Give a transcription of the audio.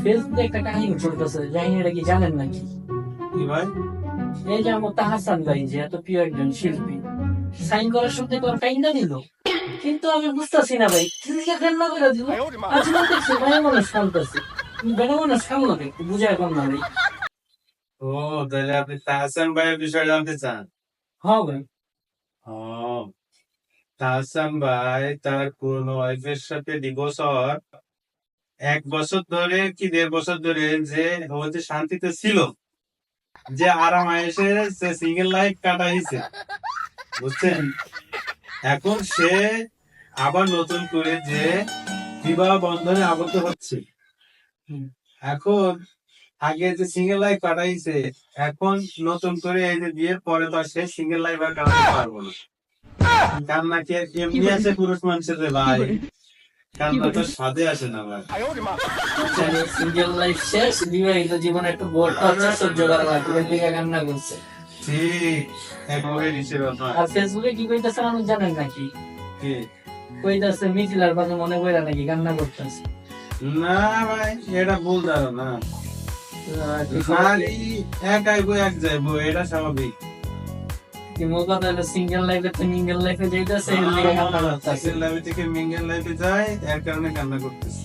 ফেসবুকে একটা কাহিনী চলতেছে, জানি না এটা কি জানেন নাকি? কি ভাই? এই যে আমার তাহসান ভাই যে এত প্রিয় একজন শিল্পী, সাইন করার সময় তো কাইন্দা দিল, কিন্তু আমি বুঝতেছি না ভাই কি লিখে কান্না করে দিল। আজ না দেখছি ভাই মানুষ কান্দতেছে, বেটা মানুষ কান্না একটু বুঝায় কম না ভাই। ও, তাহলে আপনি তাহসান ভাইয়ের বিষয়ে জানতে চান? হ্যাঁ ভাই। ও, তাহসান ভাই তার পুরনো ওয়াইফের সাথে ডিভোর্স হওয়ার 1 বছর ধরে কি 1.5 বছর ধরে যে ও যে শান্তিতে ছিল, যে আরাম আয়েসে সে সিঙ্গেল লাইফ কাটাইছে, বুঝছেন? এখন সে আবার নতুন করে যে বিবাহ বন্ধনে আবদ্ধ হচ্ছে। হুম। এখন আগে যে সিঙ্গেল লাইফ কাটাইছে, এখন নতুন করে এই যে বিয়ের পরে তো আর সে সিঙ্গেল লাইফ আর কাটাতে পারবো না। কান্না কি আর এমনি আসে পুরুষ মানুষের রে ভাই? কান্না তো স্বাদে আসে না ভাই। সিঙ্গেল লাইফ শেষ, বিবাহিত জীবনে একটু বোর টর্চার সহ্য করা লাগবে, এর দিকে কান্না করছে। ঠিক, একেবারে নিচে কথা। আর ফেসবুকে কি কইতাছে মানুষ জানেন নাকি? কি? কইতাছে মিথিলার কথা মনে কইরা নাকি কান্না করতেছে। না ভাই, এটা ভুল ধারণা। নারী এক আইবো এক যাইবো, এটা স্বাভাবিক। মোর কথা হলো সিঙ্গেল লাইফে তো মিঙ্গেল লাইফে যাইতাছে, এর দিকে কান্না করতেছে। সিঙ্গেল লাইফ থেকে মিঙ্গেল লাইফে যায়, এর কারণে কান্না করতেছে।